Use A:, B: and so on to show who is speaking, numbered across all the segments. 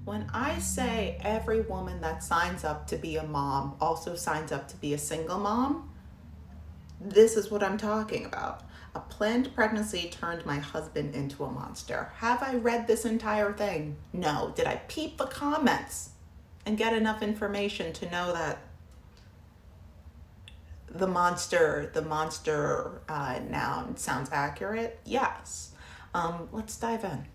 A: When I say every woman that signs up to be a mom also signs up to be a single mom, this is what I'm talking about. A planned pregnancy turned my husband into a monster. Have I read this entire thing? No. Did I peep the comments and get enough information to know that the monster noun sounds accurate? Yes. Let's dive in.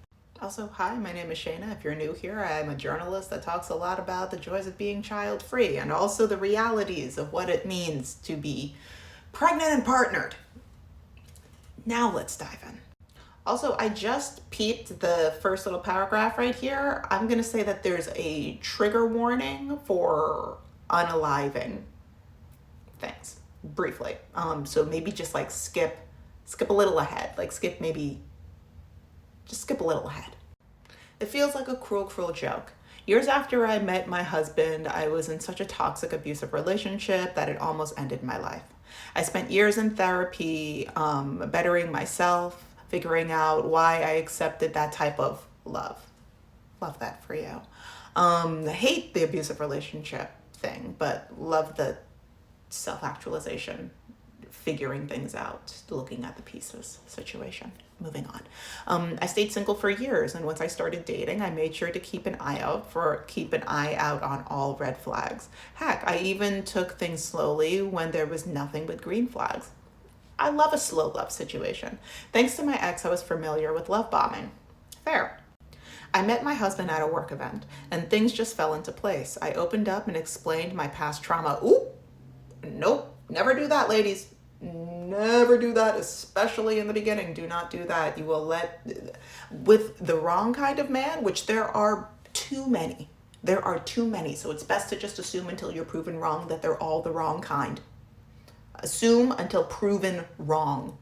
A: Also, hi, my name is Shayna. If you're new here, I am a journalist that talks a lot about the joys of being child-free and also the realities of what it means to be pregnant and partnered. Now let's dive in. Also, I just peeped the first little paragraph right here. I'm going to say that there's a trigger warning for unaliving things briefly. So maybe just like skip a little ahead. Like just skip a little ahead. It feels like a cruel joke. Years after I met my husband, I was in such a toxic, abusive relationship that it almost ended my life. I spent years in therapy, bettering myself, figuring out why I accepted that type of love. Love that for you. Hate the abusive relationship thing, but love the self-actualization, figuring things out, looking at the pieces situation. Moving on. I stayed single for years, and once I started dating, I made sure to keep an eye out on all red flags. Heck, I even took things slowly when there was nothing but green flags. I love a slow love situation. Thanks to my ex, I was familiar with love bombing. Fair. I met my husband at a work event, and things just fell into place. I opened up and explained my past trauma. Ooh, nope, never do that, ladies. Never do that, especially in the beginning. Do not do that. You will with the wrong kind of man, which there are too many. There are too many. So it's best to just assume until you're proven wrong that they're all the wrong kind. Assume until proven wrong.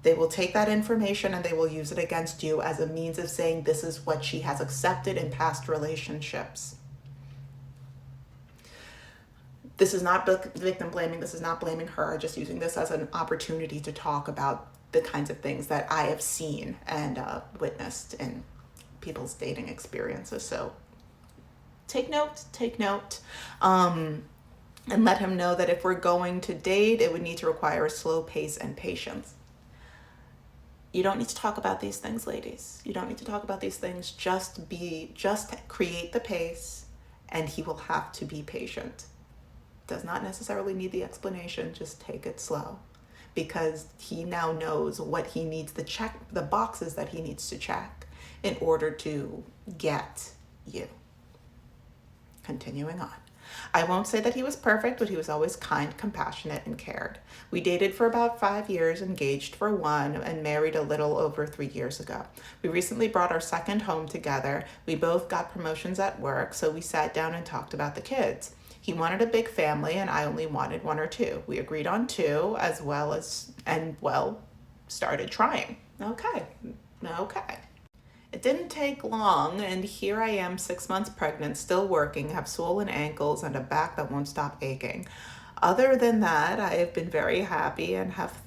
A: They will take that information and they will use it against you as a means of saying this is what she has accepted in past relationships. This is not victim blaming. This is not blaming her. Just using this as an opportunity to talk about the kinds of things that I have seen and witnessed in people's dating experiences. So take note. And let him know that if we're going to date, it would need to require a slow pace and patience. You don't need to talk about these things, ladies. You don't need to talk about these things. Just create the pace, and he will have to be patient. Does not necessarily need the explanation, just take it slow, because he now knows what he needs to check, the boxes that he needs to check in order to get you. Continuing on. I won't say that he was perfect, but he was always kind, compassionate, and cared. We dated for about 5 years, engaged for 1, and married a little over 3 years ago. We recently brought our second home together. We both got promotions at work, so we sat down and talked about the kids. He wanted a big family, and I only wanted 1 or 2. We agreed on 2 started trying. Okay. It didn't take long, and here I am 6 months pregnant, still working, have swollen ankles and a back that won't stop aching. Other than that, I have been very happy and have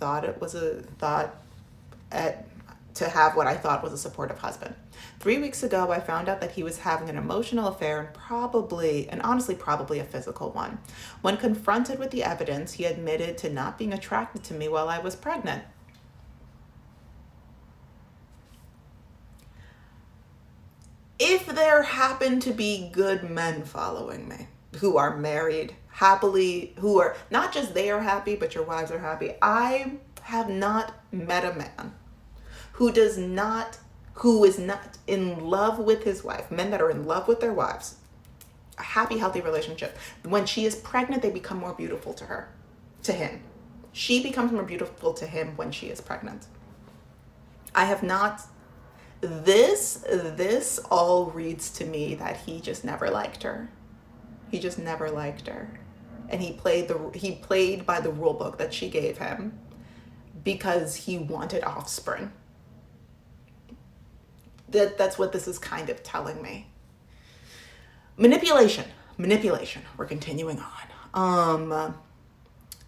A: to have what I thought was a supportive husband. 3 weeks ago, I found out that he was having an emotional affair and honestly probably a physical one. When confronted with the evidence, he admitted to not being attracted to me while I was pregnant. If there happen to be good men following me who are married happily, who are not just they are happy, but your wives are happy. I have not met a man who is not in love with his wife, men that are in love with their wives, a happy, healthy relationship. When she is pregnant, they become more beautiful to him. She becomes more beautiful to him when she is pregnant. I have not, this all reads to me that he just never liked her. He just never liked her. And he played by the rule book that she gave him because he wanted offspring. That's what this is kind of telling me. Manipulation. We're continuing on.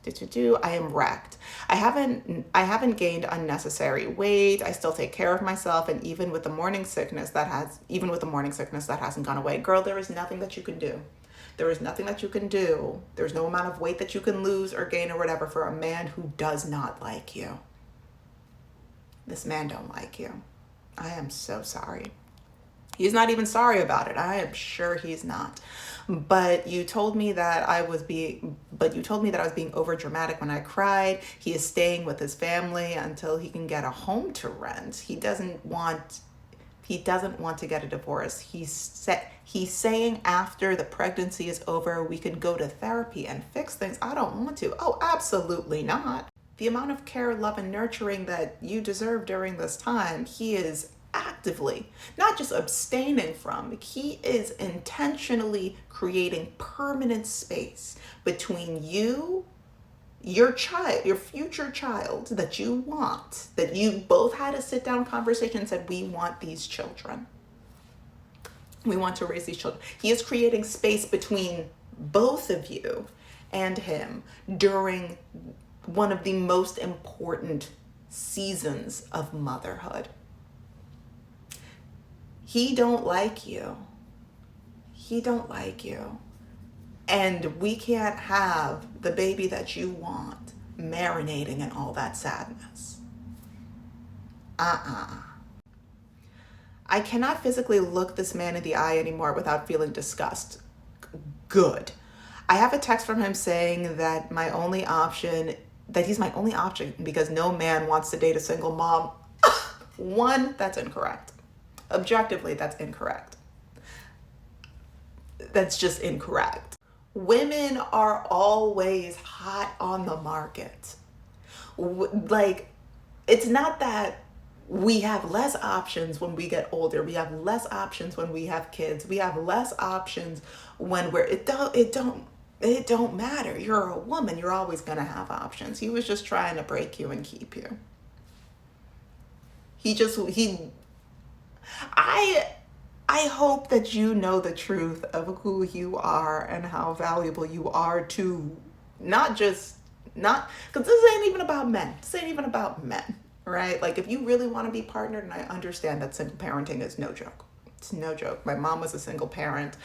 A: I am wrecked. I haven't gained unnecessary weight. I still take care of myself, and even with the morning sickness that hasn't gone away. Girl, there is nothing that you can do. There is nothing that you can do. There's no amount of weight that you can lose or gain or whatever for a man who does not like you. This man don't like you. I am so sorry. He's not even sorry about it. I am sure he's not. But you told me that I was being over dramatic when I cried. He is staying with his family until he can get a home to rent. He doesn't want to get a divorce. He's saying after the pregnancy is over, we can go to therapy and fix things. I don't want to. Oh, absolutely not. The amount of care, love, and nurturing that you deserve during this time, he is actively, not just abstaining from, he is intentionally creating permanent space between you, your child, your future child that you want, that you both had a sit down conversation and said, we want these children. We want to raise these children. He is creating space between both of you and him during one of the most important seasons of motherhood. He don't like you. He don't like you. And we can't have the baby that you want marinating in all that sadness. I cannot physically look this man in the eye anymore without feeling disgust. Good. I have a text from him saying that he's my only option because no man wants to date a single mom. One, that's incorrect. Objectively, that's incorrect. That's just incorrect. Women are always hot on the market. Like, it's not that we have less options when we get older. We have less options when we have kids. We have less options when it don't matter. You're a woman. You're always going to have options. He was just trying to break you and keep you. I hope that you know the truth of who you are and how valuable you are to because this ain't even about men. This ain't even about men, right? Like, if you really want to be partnered, and I understand that single parenting is no joke. It's no joke. My mom was a single parent.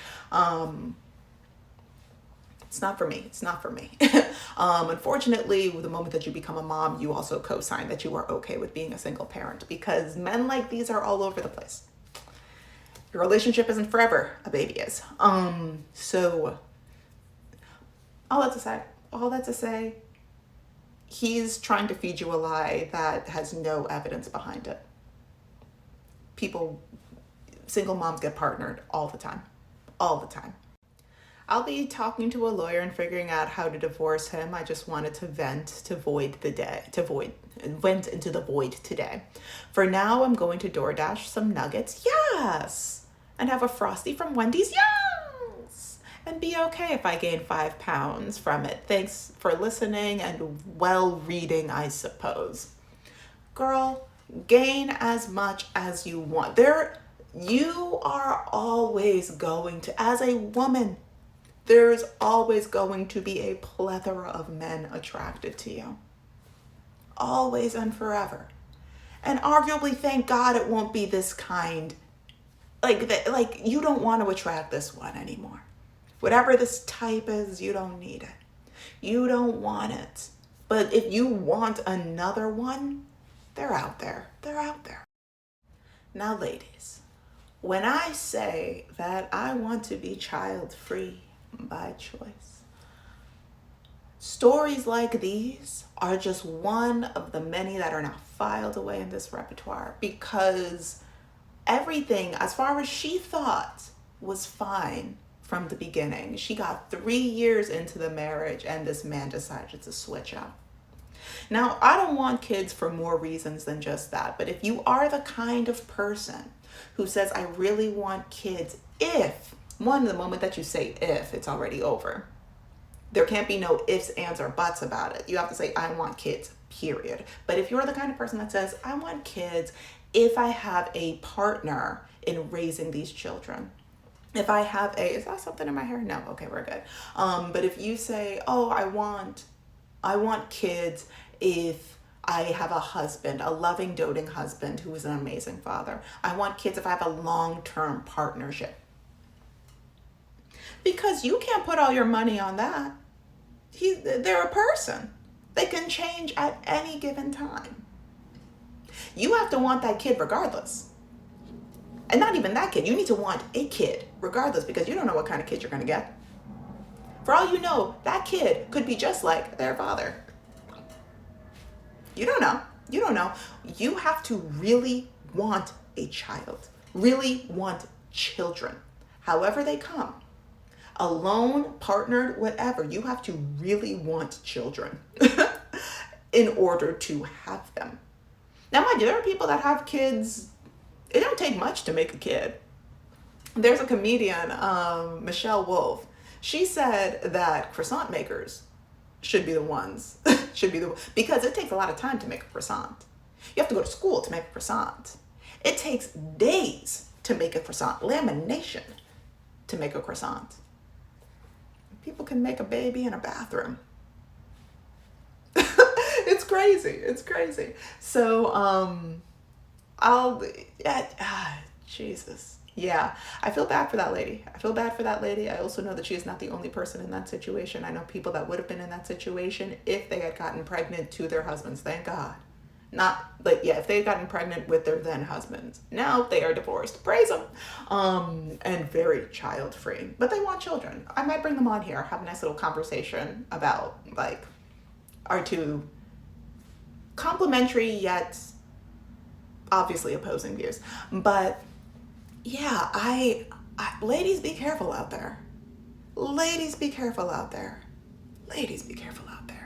A: It's not for me. It's not for me. Unfortunately, the moment that you become a mom, you also co-sign that you are okay with being a single parent because men like these are all over the place. Your relationship isn't forever. A baby is. So all that to say, he's trying to feed you a lie that has no evidence behind it. Single moms get partnered all the time. All the time. I'll be talking to a lawyer and figuring out how to divorce him. I just wanted to vent into the void today. For now, I'm going to DoorDash some nuggets. Yes. And have a Frosty from Wendy's. Yes. And be okay if I gain 5 pounds from it. Thanks for listening and well reading, I suppose. Girl, gain as much as you want. You are always going to, as a woman, there's always going to be a plethora of men attracted to you. Always and forever. And arguably, thank God it won't be this kind. Like you don't want to attract this one anymore. Whatever this type is, you don't need it. You don't want it. But if you want another one, they're out there. They're out there. Now, ladies, when I say that I want to be child-free by choice, stories like these are just one of the many that are now filed away in this repertoire because everything, as far as she thought, was fine from the beginning. She got 3 years into the marriage and this man decided to switch up. Now, I don't want kids for more reasons than just that, but if you are the kind of person who says, I really want kids, the moment that you say if, it's already over. There can't be no ifs, ands, or buts about it. You have to say, I want kids, period. But if you're the kind of person that says, I want kids if I have a partner in raising these children, if I have is that something in my hair? No, okay, we're good. But if you say, oh, I want I want kids if I have a husband, a loving, doting husband who is an amazing father. I want kids if I have a long-term partnership. Because you can't put all your money on that. They're a person. They can change at any given time. You have to want that kid regardless. And not even that kid. You need to want a kid regardless, because you don't know what kind of kid you're going to get. For all you know, that kid could be just like their father. You don't know. You don't know. You have to really want a child. Really want children. However they come. Alone, partnered, whatever. You have to really want children in order to have them. Now, mind you, there are people that have kids. It don't take much to make a kid. There's a comedian, Michelle Wolf. She said that croissant makers should be the ones, because it takes a lot of time to make a croissant. You have to go to school to make a croissant. It takes days to make a croissant, lamination to make a croissant. People can make a baby in a bathroom. It's crazy. It's crazy. So, Jesus. Yeah, I feel bad for that lady. I also know that she is not the only person in that situation. I know people that would have been in that situation if they had gotten pregnant to their husbands. Thank God. Not like, yeah, if they had gotten pregnant with their then husbands. Now they are divorced. Praise them. And very child free. But they want children. I might bring them on here, have a nice little conversation about like our two complementary yet obviously opposing views. But yeah, ladies, be careful out there. Ladies, be careful out there. Ladies, be careful out there.